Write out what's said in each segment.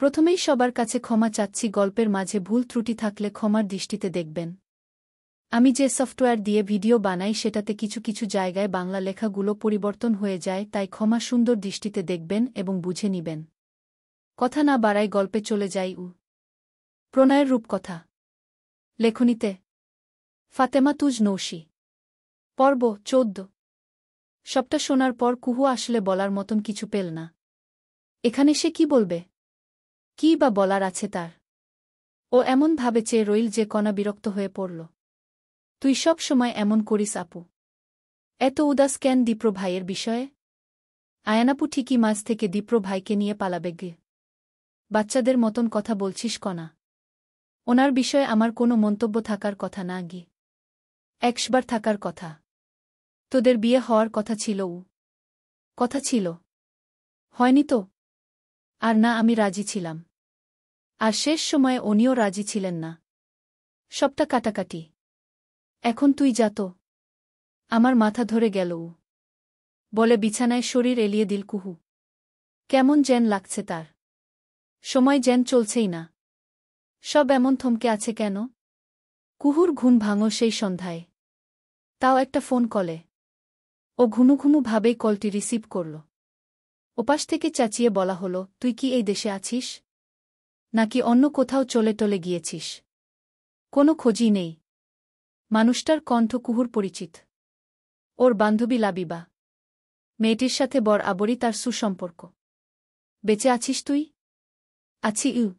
প্রথমেই সবার কাছে ক্ষমা চাচ্ছি, গল্পের মাঝে ভুল ত্রুটি থাকলে ক্ষমার দৃষ্টিতে দেখবেন। আমি যে সফটওয়্যার দিয়ে ভিডিও বানাই সেটাতে কিছু কিছু জায়গায় বাংলা লেখাগুলো পরিবর্তন হয়ে যায়, তাই ক্ষমা সুন্দর দৃষ্টিতে দেখবেন এবং বুঝে নিবেন। কথা না বাড়াই গল্পে চলে যাই। প্রণয়ের রূপকথা। লেখনীতে ফাতেমা তুজ নৌশি। পর্ব ১৪। সবটা শোনার পর কুহু আসলে বলার মতন কিছু পেল না। এখানে সে কি বলবে? কী বা বলার আছে তার? ও এমন ভাবে চেয়ে রইল যে কণা বিরক্ত হয়ে পড়ল। তুই সব সময় এমন করিস আপু? এত উদাস কেন দীপ্র ভাইয়ের বিষয়ে? আয়ানাপু ঠিকই মাঝ থেকে দীপ্র ভাইকে নিয়ে পালাবে গে। বাচ্চাদের মতন কথা বলছিস কণা। ওনার বিষয়ে আমার কোনো মন্তব্য থাকার কথা না গি। একবার থাকার কথা। তোদের বিয়ে হওয়ার কথা ছিল। কথা ছিল। হয়নি তো? আর না আমি রাজি ছিলাম। আর শেষ সময়ে উনিও রাজি ছিলেন না। সবটা কাটাকাটি। এখন তুই যা তো। আমার মাথা ধরে গেল বলে বিছানায় শরীর এলিয়ে দিল কুহু। কেমন যেন লাগছে তার। সময় যেন চলছেই না। সব এমন থমকে আছে কেন? কুহুর ঘুম ভাঙল সেই সন্ধ্যায়। তাও একটা ফোন কলে। ও ঘুমু ঘুমু ভাবেই কলটি রিসিভ করল। ওপাশ থেকে চাচিয়ে বলা হলো, তুই কি এই দেশে আছিস? নাকি অন্য কোথাও চলে টলে গিয়েছিস? কোনো খোঁজই নেই। মানুষটার কণ্ঠ কুহুর পরিচিত। ওর বান্ধবী লাবিবা। মেয়েটির সাথে বরাবরই তার সুসম্পর্ক। বেঁচে আছিস তুই? আছি।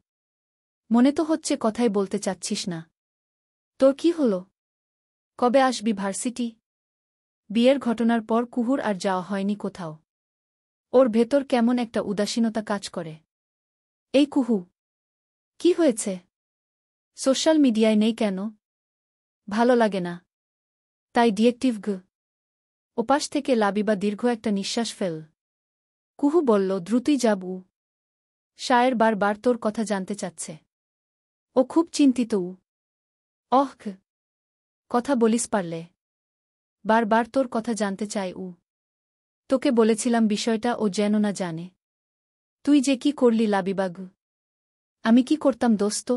মনে তো হচ্ছে কথাই বলতে চাচ্ছিস না। তোর কি হলো? কবে আসবি ভার্সিটি? বিয়ের ঘটনার পর কুহুর আর যাওয়া হয়নি কোথাও। ওর ভেতর কেমন একটা উদাসীনতা কাজ করে। এই কুহু, কি হয়েছে? সোশ্যাল মিডিয়ায় নেই কেন? ভালো লাগে না? তাই ডিএক্টিভ গ। ওপাশ থেকে লাবিবা দীর্ঘ একটা নিঃশ্বাস ফেল। কুহু বলল, দ্রুতই যাবু। শায়ের বারবার তোর কথা জানতে চাচ্ছে। ও খুব চিন্তিত। কথা বলিস পারলে। বারবার তোর কথা জানতে চাই। তোকে বলেছিলাম বিষয়টা ও যেন না জানে। তুই যে কি করলি লাবিবাগ। আমি কি করতাম দোস্ত?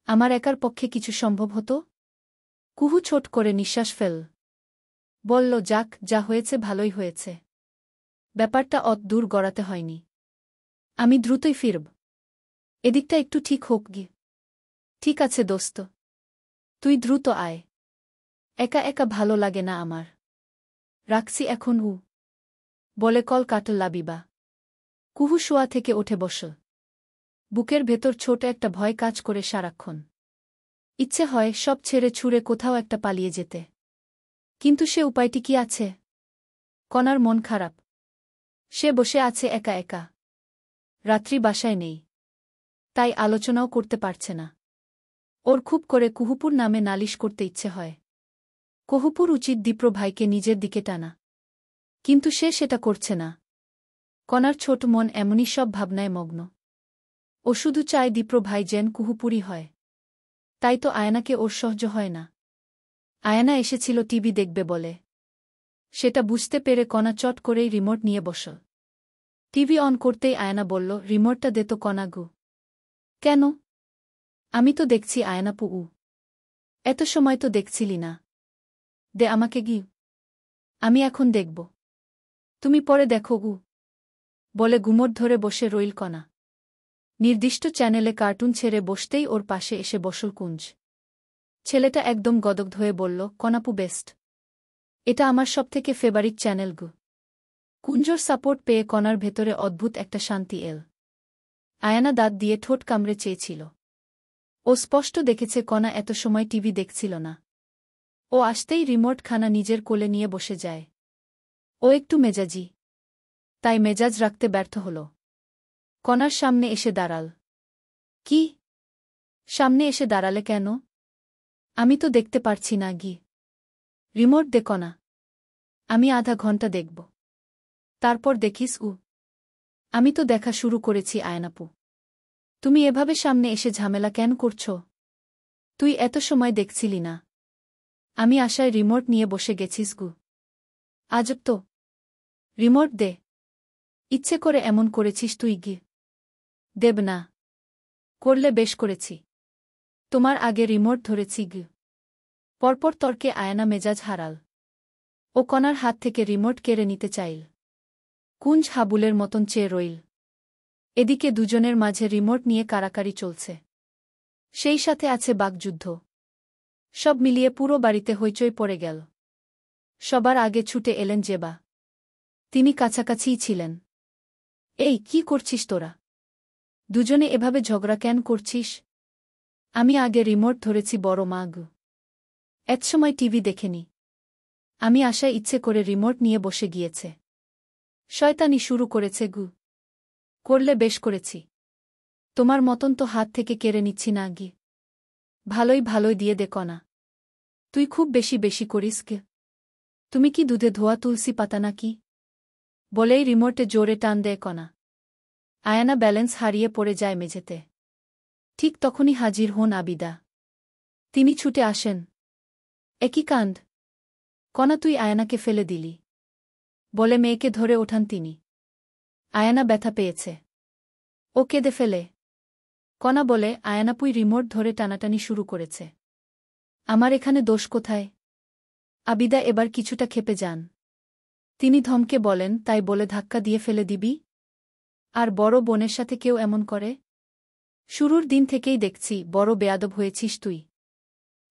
আমার একার পক্ষে কিছু সম্ভব হতো? কুহু ছোট করে নিঃশ্বাস ফেল। বলল, যাক, যা হয়েছে ভালোই হয়েছে। ব্যাপারটা অত দূর গড়াতে হয়নি। আমি দ্রুতই ফিরব। এদিকটা একটু ঠিক হোক গি। ঠিক আছে দোস্ত। তুই দ্রুত আয়। একা একা ভালো লাগে না আমার। রাখছি এখন। বলে কল কাটল লাবিবা। কুহু শোয়া থেকে উঠে বসল। বুকের ভেতর ছোট একটা ভয় কাজ করে সারাক্ষণ। ইচ্ছে হয় সব ছেড়ে ছুঁড়ে কোথাও একটা পালিয়ে যেতে। কিন্তু সে উপায়টি কি আছে? কণার মন খারাপ। সে বসে আছে একা একা। রাত্রি বাসায় নেই। তাই আলোচনাও করতে পারছে না। ওর খুব করে কুহুপুর নামে নালিশ করতে ইচ্ছে হয়। কুহুপুর উচিত দীপ্র ভাইকে নিজের দিকে টানা। কিন্তু সে সেটা করছে না। কণার ছোট মন এমনই সব ভাবনায় মগ্ন। ও শুধু চায় দীপ্র ভাই যেন কুহুপুরি হয়। তাই তো আয়নাকে ওর সহ্য হয় না। আয়না এসেছিল টিভি দেখবে বলে। সেটা বুঝতে পেরে কণা চট করেই রিমোট নিয়ে বসল। টিভি অন করতেই আয়না বলল, রিমোটটা দে তো কণা গু। কেন? আমি তো দেখছি আয়নাপু। এত সময় তো দেখছিলি না। দে আমাকে গি। আমি এখন দেখব। তুমি পরে দেখো গু। বলে গুমট ধরে বসে রইল কণা। নির্দিষ্ট চ্যানেলে কার্টুন ছেড়ে বসতেই ওর পাশে এসে বসল কুঞ্জ। ছেলেটা একদম গদগ্ধ হয়ে বলল, কণাপু বেস্ট। এটা আমার সবথেকে ফেভারিট চ্যানেল গু। কুঞ্জর সাপোর্ট পেয়ে কণার ভেতরে অদ্ভুত একটা শান্তি এল। আয়ানা দাঁত দিয়ে ঠোঁট কামড়ে চেয়েছিল। ও স্পষ্ট দেখেছে কণা এত সময় টিভি দেখছিল না। ও আসতেই রিমোট খানা নিজের কোলে নিয়ে বসে যায়। ও একটু মেজাজি। তাই মেজাজ রাখতে ব্যর্থ হল। কণার সামনে এসে দাঁড়াল। কি? সামনে এসে দাঁড়ালে কেন? আমি তো দেখতে পারছি না গি। রিমোট দে কণা। আমি আধা ঘন্টা দেখব। তারপর দেখিস। আমি তো দেখা শুরু করেছি আয়নাপু। তুমি এভাবে সামনে এসে ঝামেলা কেন করছ? তুই এত সময় দেখছিলি না। আমি আশায় রিমোট নিয়ে বসে গেছিস গু। আজব তো। রিমোট দে। ইচ্ছে করে এমন করেছিস তুই গি। দেব না। করলে বেশ করেছি। তোমার আগে রিমোট ধরেছি গ। পরপর তর্কে আয়না মেজাজ হারাল। ও কণার হাত থেকে রিমোট কেড়ে নিতে চাইল। কুঞ্জ হাবুলের মতন চেয়ে রইল। এদিকে দুজনের মাঝে রিমোট নিয়ে কারাকারি চলছে। সেই সাথে আছে বাকযুদ্ধ। সব মিলিয়ে পুরো বাড়িতে হইচই পড়ে গেল। সবার আগে ছুটে এলেন জেবা। তিনি কাছাকাছিই ছিলেন। এই কি করছিস তোরা? দুজনে এভাবে ঝগড়া কেন করছিস? আমি আগে রিমোট ধরেছি বড় মা গু। একসময় টিভি দেখেনি। আমি আসায় ইচ্ছে করে রিমোট নিয়ে বসে গিয়েছে। শয়তানি শুরু করেছে গু। করলে বেশ করেছি। তোমার মতন তো হাত থেকে কেড়ে নিচ্ছি না গি। ভালোই ভালোই দিয়ে দে কণা। তুই খুব বেশি বেশি করিস গে। তুমি কি দুধে ধোয়া তুলসী পাতা নাকি? বলেই রিমোটে জোরে টান দেয় কণা। আয়ানা ব্যালেন্স হারিয়ে পড়ে যায় মেঝেতে। ঠিক তখনই হাজির হন আবিদা। তিনি ছুটে আসেন। একই কাণ্ড! কণা তুই আয়ানাকে ফেলে দিলি। বলে মেয়েকে ধরে ওঠান তিনি। আয়ানা ব্যথা পেয়েছে। ও কেঁদে ফেলে। কণা বলে আয়ানাপুই রিমোট ধরে টানাটানি শুরু করেছে। আমার এখানে দোষ কোথায়? আবিদা এবার কিছুটা ক্ষেপে যান। তিনি ধমকে বলেন তাই বলে ধাক্কা দিয়ে ফেলে দিবি? আর বড় বোনের সাথে কেউ এমন করে? শুরুর দিন থেকেই দেখছি বড় বেয়াদব হয়েছিস তুই।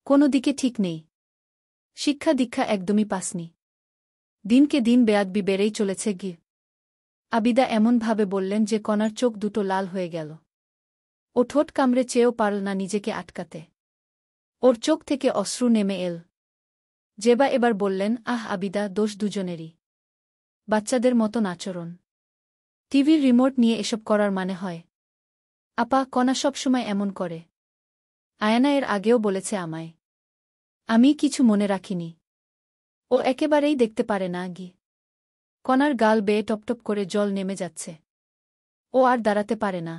কোনো দিকে ঠিক নেই। শিক্ষা দীক্ষা একদমই পাসনি। দিনকে দিন বেয়াদবি বেড়েই চলেছে গি। আবিদা এমনভাবে বললেন যে কণার চোখ দুটো লাল হয়ে গেল। ও ঠোঁট কামড়ে চেয়েও পারল না নিজেকে আটকাতে। ওর চোখ থেকে অশ্রু নেমে এল। জেবা এবার বললেন আহ আবিদা দোষ দুজনেরই। বাচ্চাদের মতন আচরণ। টিভির রিমোট নিয়ে এসব করার মানে হয়? আপা কণা সবসময় এমন করে। আয়ানা এর আগেও বলেছে আমায়। আমি কিছু মনে রাখিনি। ও একেবারেই দেখতে পারে না গি। কণার গাল বেয়ে টপটপ করে জল নেমে যাচ্ছে। ও আর দাঁড়াতে পারে না।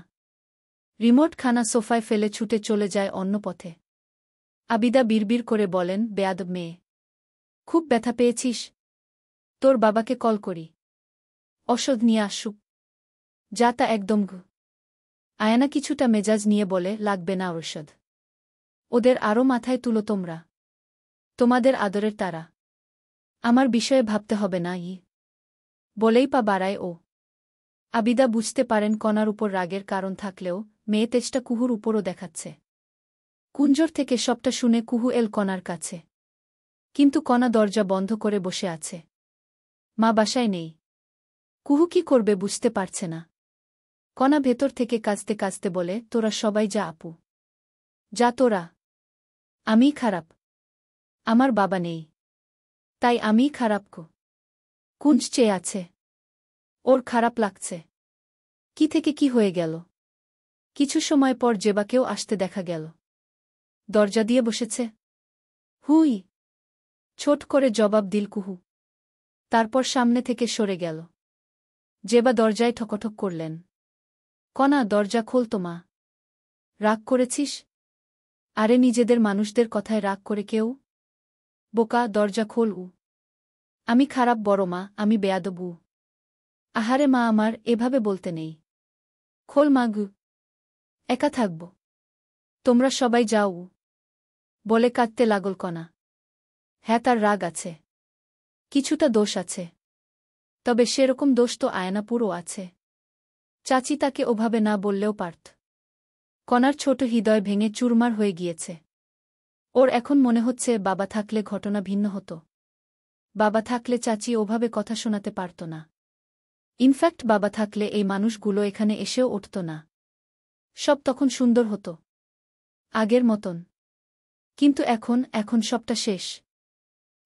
রিমোট খানা সোফায় ফেলে ছুটে চলে যায় অন্য পথে। আবিদা বিড়বিড় করে বলেন বেয়াদব মেয়ে। খুব ব্যথা পেয়েছিস? তোর বাবাকে কল করি। ওষুধ নিয়ে আসুক। যা তা একদম গু। আয়ানা কিছুটা মেজাজ নিয়ে বলে লাগবে না ঔষধ। ওদের আরও মাথায় তুলো তোমরা। তোমাদের আদরের তারা। আমার বিষয়ে ভাবতে হবে না ই। বলেই পা বাড়ায় ও। আবিদা বুঝতে পারেন কণার উপর রাগের কারণ থাকলেও মেয়ে তেজটা কুহুর উপরও দেখাচ্ছে। কুঞ্জর থেকে সবটা শুনে কুহু এল কণার কাছে। কিন্তু কণা দরজা বন্ধ করে বসে আছে। মা বাসায় নেই। কুহু কি করবে বুঝতে পারছে না। কণা ভেতর থেকে কাঁচতে কাঁচতে বলে তোরা সবাই যা আপু। যা তোরা। আমিই খারাপ। আমার বাবা নেই। তাই আমিই খারাপ কো। কুঞ্জ চেয়ে আছে। ওর খারাপ লাগছে। কি থেকে কি হয়ে গেল? কিছু সময় পর জেবাকেও আসতে দেখা গেল। দরজা দিয়ে বসেছে। হুই! ছোট করে জবাব দিল কুহু। তারপর সামনে থেকে সরে গেল। জেবা দরজায় ঠকঠক করলেন। কণা দরজা খোল তো মা। রাগ করেছিস? আরে নিজেদের মানুষদের কথায় রাগ করে কেউ? বোকা দরজা খোল উ। আমি খারাপ বড় মা, আমি বেয়াদব উ। আহারে মা আমার এভাবে বলতে নেই। খোল মা গু। একা থাকব। তোমরা সবাই যাও উ। বলে কাঁদতে লাগল কণা। হ্যাঁ তার রাগ আছে। কিছুটা দোষ আছে। তবে সেরকম দোষ তো আয়নাপুরও আছে। চাচি তাকে ওভাবে না বললেও পারত। কণার ছোট হৃদয় ভেঙে চুরমার হয়ে গিয়েছে। ওর এখন মনে হচ্ছে বাবা থাকলে ঘটনা ভিন্ন হতো। বাবা থাকলে চাচি ওভাবে কথা শোনাতে পারত না। ইনফ্যাক্ট বাবা থাকলে এই মানুষগুলো এখানে এসেও উঠত না। সব তখন সুন্দর হতো। আগের মতন। কিন্তু এখন সবটা শেষ।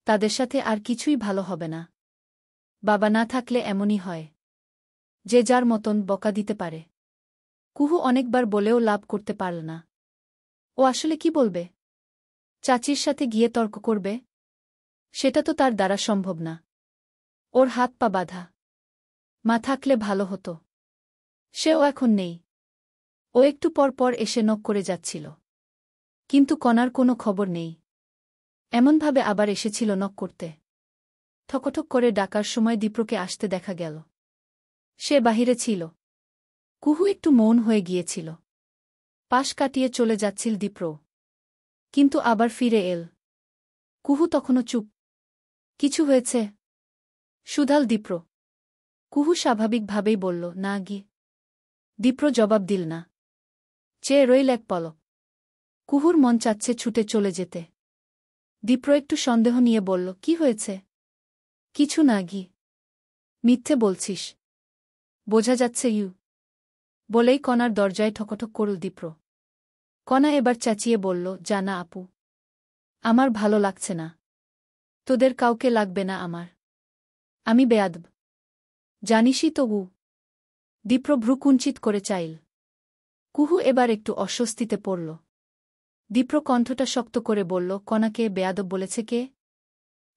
তাদের সাথে আর কিছুই ভালো হবে না। বাবা না থাকলে এমনই হয়। যে যার মতন বকা দিতে পারে। কুহু অনেকবার বলেও লাভ করতে পারল না। ও আসলে কি বলবে? চাচির সাথে গিয়ে তর্ক করবে? সেটা তো তার দ্বারা সম্ভব না। ওর হাত পা বাঁধা। মা থাকলে ভালো হতো। সেও এখন নেই। ও একটু পর পর এসে নক করে যাচ্ছিল। কিন্তু কণার কোনো খবর নেই। এমনভাবে আবার এসেছিল নক করতে। ঠকঠক করে ডাকার সময় দীপ্রকে আসতে দেখা গেল। সে বাহিরে ছিল। কুহু একটু মৌন হয়ে গিয়েছিল। পাশ কাটিয়ে চলে যাচ্ছিল দীপ্র। কিন্তু আবার ফিরে এল। কুহু তখনও চুপ। কিছু হয়েছে? শুধাল দীপ্র। কুহু স্বাভাবিকভাবেই বলল, না গি। দীপ্র জবাব দিল না। চেয়ে রইল এক পলক। কুহুর মন চাচ্ছে ছুটে চলে যেতে। দীপ্র একটু সন্দেহ নিয়ে বলল, কি হয়েছে? কিছু না গি। মিথ্যে বলছিস। বোঝা যাচ্ছে ইউ। বলেই কণার দরজায় ঠকঠক করল দীপ্র। কণা এবার চেঁচিয়ে বলল, জানা আপু। আমার ভালো লাগছে না। তোদের কাউকে লাগবে না আমার। আমি বেয়াদব। জানিসই তো উ। দীপ্র ভ্রু কুঞ্চিত করে চাইল। কুহু এবার একটু অস্বস্তিতে পড়ল। দীপ্র কণ্ঠটা শক্ত করে বলল, কণাকে বেয়াদব বলেছে কে?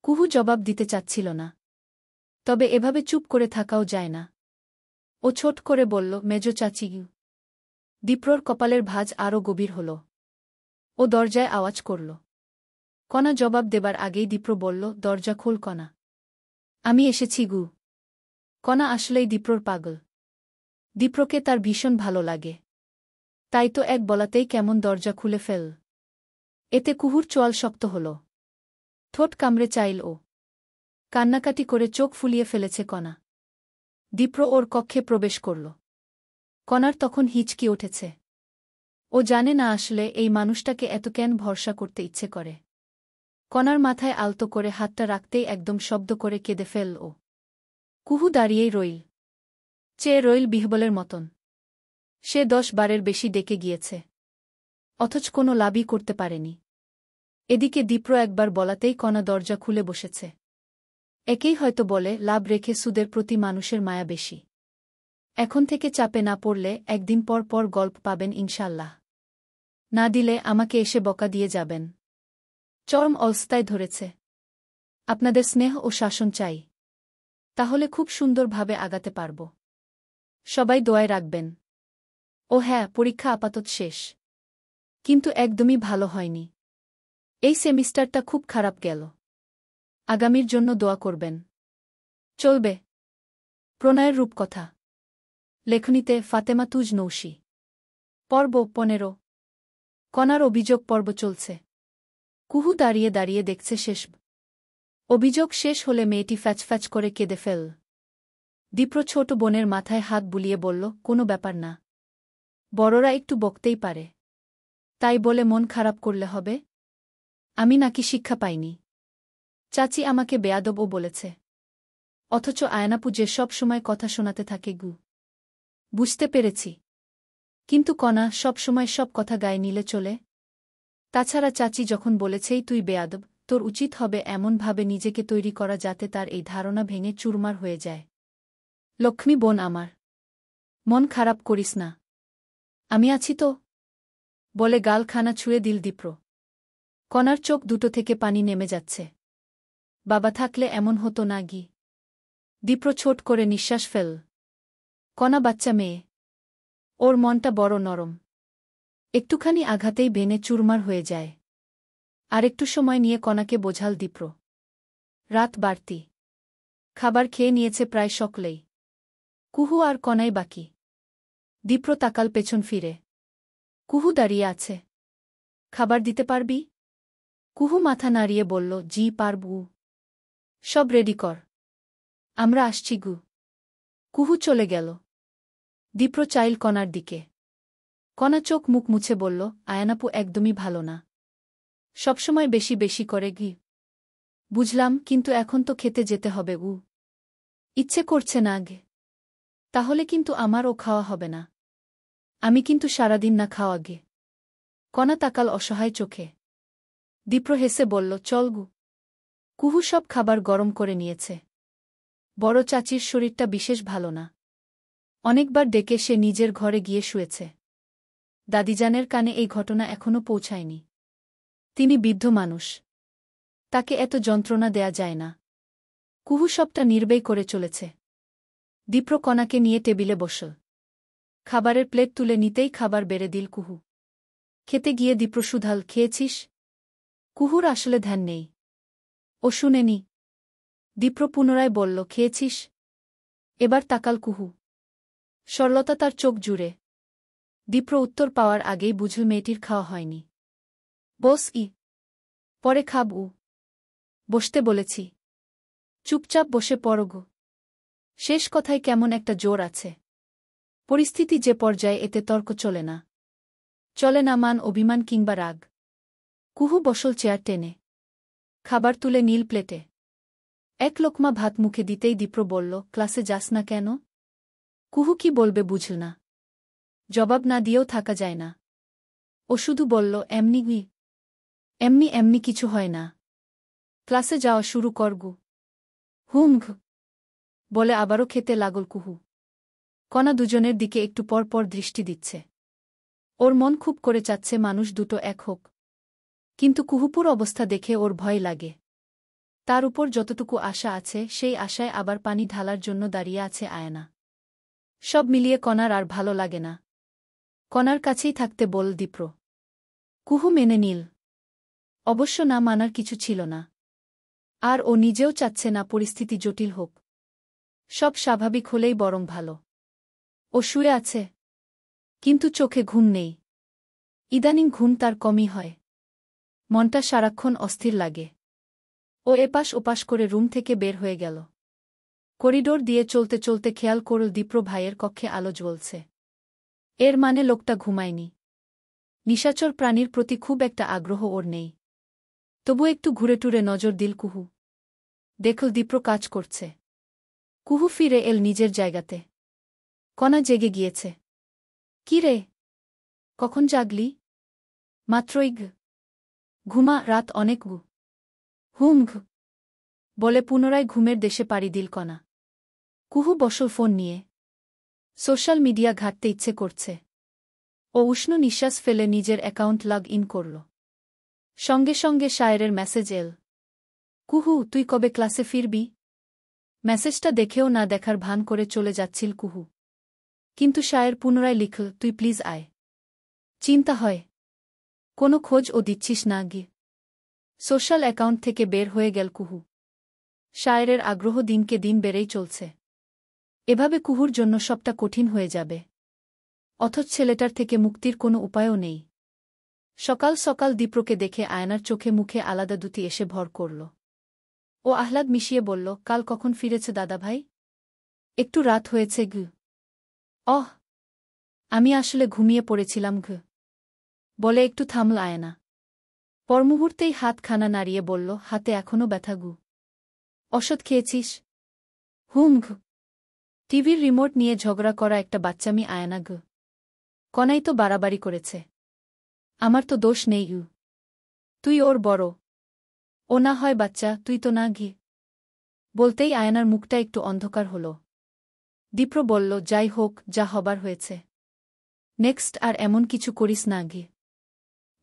কুহু জবাব দিতে চাচ্ছিল না। তবে এভাবে চুপ করে থাকাও যায় না। ও ছোট করে বলল, মেজো চাচি। দীপ্রর কপালের ভাঁজ আরও গভীর হল। ও দরজায় আওয়াজ করল। কণা জবাব দেবার আগেই দীপ্র বলল, দরজা খোল কণা। আমি এসেছি গু। কণা আসলেই দীপ্রর পাগল। দীপ্রকে তার ভীষণ ভালো লাগে। তাই তো এক বলাতেই কেমন দরজা খুলে ফেল। এতে কুহুর চোয়াল শক্ত হল। ঠোঁট কামড়ে চাইল ও। কান্নাকাটি করে চোখ ফুলিয়ে ফেলেছে কণা। দীপ্র ওর কক্ষে প্রবেশ করল। কণার তখন হিচকি উঠেছে। ও জানে না আসলে এই মানুষটাকে এত কেন ভরসা করতে ইচ্ছে করে। কণার মাথায় আলতো করে হাতটা রাখতেই একদম শব্দ করে কেঁদে ফেল ও। কুহু দাঁড়িয়েই রইল। চেয়ে রইল বিহবলের মতন। সে 10 বারের বেশি ডেকে গিয়েছে। অথচ কোনো লাভই করতে পারেনি। এদিকে দীপ্র একবার বলাতেই কণা দরজা খুলে বসেছে। একেই হয়তো বলে, লাভ রেখে সুদের প্রতি মানুষের মায়া বেশি। এখন থেকে চাপে না পড়লে একদিন পর পর গল্প পাবেন ইনশাল্লাহ। না দিলে আমাকে এসে বকা দিয়ে যাবেন। চরম অবস্থায় ধরেছে। আপনাদের স্নেহ ও শাসন চাই। তাহলে খুব সুন্দরভাবে আগাতে পারব। সবাই দোয়ায় রাখবেন। ও হ্যাঁ, পরীক্ষা আপাতত শেষ। কিন্তু একদমই ভালো হয়নি। এই সেমিস্টারটা খুব খারাপ গেল। আগামীর জন্য দোয়া করবেন। চলবে। প্রণয়ের রূপকথা। লেখনীতে ফাতেমা তুজ নৌশি। পর্ব 15। কণার অভিযোগ পর্ব চলছে। কুহু দাঁড়িয়ে দাঁড়িয়ে দেখছে শেষ। অভিযোগ শেষ হলে মেয়েটি ফ্যাচফ্যাচ করে কেঁদে ফেল। দীপ্র ছোট বোনের মাথায় হাত বুলিয়ে বলল, কোনো ব্যাপার না। বড়রা একটু বকতেই পারে। তাই বলে মন খারাপ করলে হবে? আমি নাকি শিক্ষা পাইনি? চাচি আমাকে বেয়াদবও বলেছে। অথচ আয়নাপু যে সব সময় কথা শোনাতে থাকে গু। বুঝতে পেরেছি। কিন্তু কণা সব সময় সব কথা গায়ে নিলে চলে? তাছাড়া চাচি যখন বলেছেই তুই বেয়াদব, তোর উচিত হবে এমনভাবে নিজেকে তৈরি করা যাতে তার এই ধারণা ভেঙে চুরমার হয়ে যায়। লক্ষ্মী বোন আমার। মন খারাপ করিস না। আমি আছি তো। বলে গালখানা ছুঁড়ে দিল দীপ্র। কণার চোখ দুটো থেকে পানি নেমে যাচ্ছে। বাবা থাকলে এমন হতো না গি। দীপ্র ছোট করে নিঃশ্বাস ফেল। কণা বাচ্চা মেয়ে। ওর মনটা বড় নরম। একটুখানি আঘাতেই ভেঙে চুরমার হয়ে যায়। আর একটু সময় নিয়ে কণাকে বোঝাল দীপ্র। রাত বাড়তি। খাবার খেয়ে নিয়েছে প্রায় সকলেই। কুহু আর কণাই বাকি। দীপ্র তাকাল পেছন ফিরে। কুহু দাঁড়িয়ে আছে। খাবার দিতে পারবি? কুহু মাথা নাড়িয়ে বলল, জি পারবু। সব রেডি কর। আমরা আসছি গু। কুহু চলে গেল। দীপ্র চাইল কণার দিকে। কণা চোখ মুখ মুছে বলল, আয়ানাপু একদমই ভালো না। সবসময় বেশি বেশি করে গি। বুঝলাম, কিন্তু এখন তো খেতে যেতে হবে উ। ইচ্ছে করছে না গে। তাহলে কিন্তু আমারও খাওয়া হবে না। আমি কিন্তু সারাদিন না খাওয়া গে। কণা তাকাল অসহায় চোখে। দীপ্র হেসে বলল, চল গু। কুহু সব খাবার গরম করে নিয়েছে। বড় চাচির শরীরটা বিশেষ ভালো না। অনেকবার ডেকে সে নিজের ঘরে গিয়ে শুয়েছে। দাদিজানের কানে এই ঘটনা এখনও পৌঁছায়নি। তিনি বৃদ্ধ মানুষ। তাকে এত যন্ত্রণা দেয়া যায় না। কুহু সবটা নির্বেয় করে চলেছে। দীপ্র কণাকে নিয়ে টেবিলে বসল। খাবারের প্লেট তুলে নিতেই খাবার বেড়ে দিল কুহু। খেতে গিয়ে দীপ্র শুধাল, খেয়েছিস? কুহুর আসলে ধ্যান নেই। ও শুনেনি। দীপ্র পুনরায় বলল, খেয়েছিস? এবার তাকাল কুহু। সরলতা তার চোখ জুড়ে। দীপ্র উত্তর পাওয়ার আগেই বুঝল মেয়েটির খাওয়া হয়নি। বস পরে খাব বসতে বলেছি। চুপচাপ বসে পড়গো। শেষ কথায় কেমন একটা জোর আছে। পরিস্থিতি যে পর্যায়ে এতে তর্ক চলে না। চলে না মান অভিমান কিংবা রাগ। কুহু বসল চেয়ার টেনে। খাবার তুলে নীল প্লেটে। এক লোকমা ভাত মুখে দিতেই দীপ্র বলল, ক্লাসে যাস না কেন? কুহু কি বলবে বুঝল না। জবাব না দিয়েও থাকা যায় না। ও শুধু বলল, এমনি এমনি কিছু হয় না। ক্লাসে যাওয়া শুরু করগু। ঘ বলে আবারও খেতে লাগল কুহু। কণা দুজনের দিকে একটু পর পর দৃষ্টি দিচ্ছে। ওর মন খুব করে চাচ্ছে মানুষ দুটো এক হোক। কিন্তু কুহুপুর অবস্থা দেখে ওর ভয় লাগে। তার উপর যতটুকু আশা আছে সেই আশায় আবার পানি ঢালার জন্য দাঁড়িয়ে আছে আয়না। সব মিলিয়ে কণার আর ভালো লাগে না। কণার কাছেই থাকতে বল দীপ্র। কুহু মেনে নিল। অবশ্য না মানার কিছু ছিল না। আর ও নিজেও চাচ্ছে না পরিস্থিতি জটিল হোক। সব স্বাভাবিক হলেই বরং ভালো। ও শুয়ে আছে। কিন্তু চোখে ঘুম নেই। ইদানিং ঘুম তার কমই হয়। মনটা সারাক্ষণ অস্থির লাগে। ও এপাশ ওপাশ করে রুম থেকে বের হয়ে গেল। করিডোর দিয়ে চলতে চলতে খেয়াল করল দীপ্র ভাইয়ের কক্ষে আলো জ্বলছে। এর মানে লোকটা ঘুমায়নি। নিশাচর প্রাণীর প্রতি খুব একটা আগ্রহ ওর নেই। তবু একটু ঘুরে টুরে নজর দিল কুহু। দেখল দীপ্র কাজ করছে। কুহু ফিরে এল নিজের জায়গাতে। কণা জেগে গিয়েছে। কি রে? কখন জাগলি? মাত্রই ঘুমা, রাত অনেক ঘ বলে পুনরায় ঘুমের দেশে পাড়ি দিল কণা। কুহু বসল ফোন নিয়ে। সোশ্যাল মিডিয়া ঘাঁটতে ইচ্ছে করছে। ও উষ্ণ নিঃশ্বাস ফেলে নিজের অ্যাকাউন্ট লগ ইন করল। সঙ্গে সঙ্গে শায়েরের মেসেজ এল। কুহু, তুই কবে ক্লাসে ফিরবি? মেসেজটা দেখেও না দেখার ভান করে চলে যাচ্ছিল কুহু। কিন্তু শায়ের পুনরায় লিখল, তুই প্লিজ আয়। চিন্তা হয়। কোনো খোঁজ ও দিচ্ছিস না সোশ্যাল অ্যাকাউন্ট থেকে বের হয়ে গেল কুহু। শায়েরের আগ্রহ দিনকে দিন বেড়েই চলছে। এভাবে কুহুর জন্য সবটা কঠিন হয়ে যাবে। অথচ ছেলেটার থেকে মুক্তির কোনো উপায়ও নেই। সকাল সকাল দীপ্রকে দেখে আয়নার চোখে মুখে আলাদা দুটি এসে ভর করল। ও আহ্লাদ মিশিয়ে বলল, কাল কখন ফিরেছে দাদাভাই? একটু রাত হয়েছে অহ, আমি আসলে ঘুমিয়ে পড়েছিলাম বলে একটু থামল আয়না। পরমুহূর্তেই হাতখানা নাড়িয়ে বলল, হাতে এখনও ব্যথা ওষুধ খেয়েছিস? টিভির রিমোট নিয়ে ঝগড়া করা একটা বাচ্চামি আয়না কনাই তো বাড়াবাড়ি করেছে। আমার তো দোষ নেই তুই ওর বড়। ও না হয় বাচ্চা, তুই তো না বলতেই আয়নার মুখটা একটু অন্ধকার হল। দীপ্র বলল, যাই হোক, যা হবার হয়েছে। নেক্সট আর এমন কিছু করিস না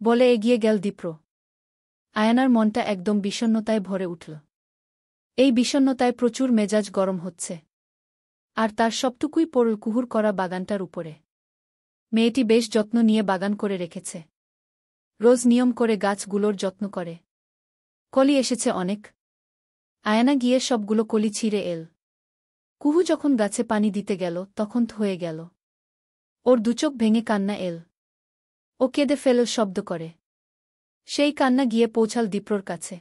বলে এগিয়ে গেল দীপ্র। আয়নার মনটা একদম বিষণ্ণতায় ভরে উঠল। এই বিষণ্ণতায় প্রচুর মেজাজ গরম হচ্ছে। আর তার সবটুকুই পড়ল কুহুর করা বাগানটার উপরে। মেয়েটি বেশ যত্ন নিয়ে বাগান করে রেখেছে। রোজ নিয়ম করে গাছগুলোর যত্ন করে। কলি এসেছে অনেক। আয়না গিয়ে সবগুলো কলি ছিঁড়ে এল। কুহু যখন গাছে পানি দিতে গেল তখন হয়ে গেল। ওর দুচোখ ভেঙে কান্না এল। ও কেঁদে ফেল শব্দ করে। সেই কান্না গিয়ে পৌঁছাল দীপ্রর কাছে।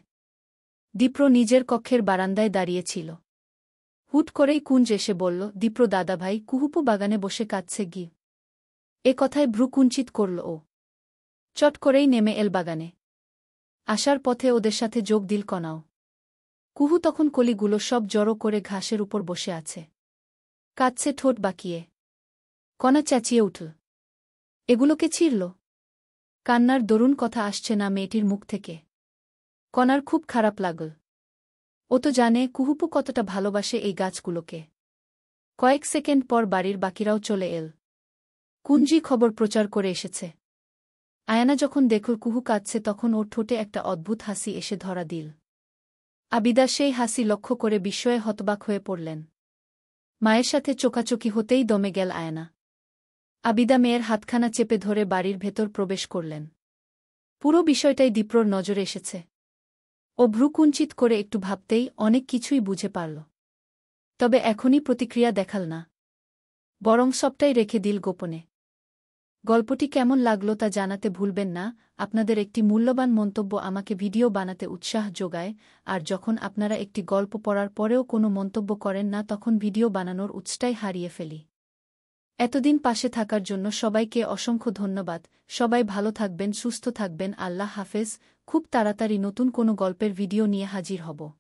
দীপ্র নিজের কক্ষের বারান্দায় দাঁড়িয়েছিল। হুট করেই কুঞ্জ এসে বলল, দীপ্র দাদাভাই, কুহুপু বাগানে বসে কাঁদছে এ কথায় ভ্রু কুঞ্চিত করল ও। চট করেই নেমে এল বাগানে। আসার পথে ওদের সাথে যোগ দিল কণাও। কুহু তখন কলিগুলো সব জড়ো করে ঘাসের উপর বসে আছে। কাঁদছে ঠোঁট বাঁকিয়ে। কণা চেঁচিয়ে উঠল, এগুলোকে ছিঁড়ল? কান্নার দরুণ কথা আসছে না মেয়েটির মুখ থেকে। কণার খুব খারাপ লাগল। ও তো জানে কুহুপু কতটা ভালোবাসে এই গাছগুলোকে। কয়েক সেকেন্ড পর বাড়ির বাকিরাও চলে এল। কুঞ্জি খবর প্রচার করে এসেছে। আয়না যখন দেখল কুহু কাঁদছে তখন ওর ঠোঁটে একটা অদ্ভুত হাসি এসে ধরা দিল। আবিদা সেই হাসি লক্ষ্য করে বিস্ময়ে হতবাক হয়ে পড়লেন। মায়ের সাথে চোকাচোকি হতেই দমে গেল আয়না। আবিদা মেয়ের হাতখানা চেপে ধরে বাড়ির ভেতর প্রবেশ করলেন। পুরো বিষয়টাই দীপ্রর নজরে এসেছে। ও ভ্রু কুঞ্চিত করে একটু ভাবতেই অনেক কিছুই বুঝে পারল। তবে এখনই প্রতিক্রিয়া দেখাল না। বরং সবটাই রেখে দিল গোপনে। গল্পটি কেমন লাগলো তা জানাতে ভুলবেন না। আপনাদের একটি মূল্যবান মন্তব্য আমাকে ভিডিও বানাতে উৎসাহ যোগায়, আর যখন আপনারা একটি গল্প পড়ার পরেও কোনো মন্তব্য করেন না তখন ভিডিও বানানোর উৎসাহটাই হারিয়ে ফেলি। এতদিন পাশে থাকার জন্য সবাইকে অসংখ্য ধন্যবাদ। সবাই ভালো থাকবেন, সুস্থ থাকবেন। আল্লাহ হাফেজ। খুব তাড়াতাড়ি নতুন কোনো গল্পের ভিডিও নিয়ে হাজির হব।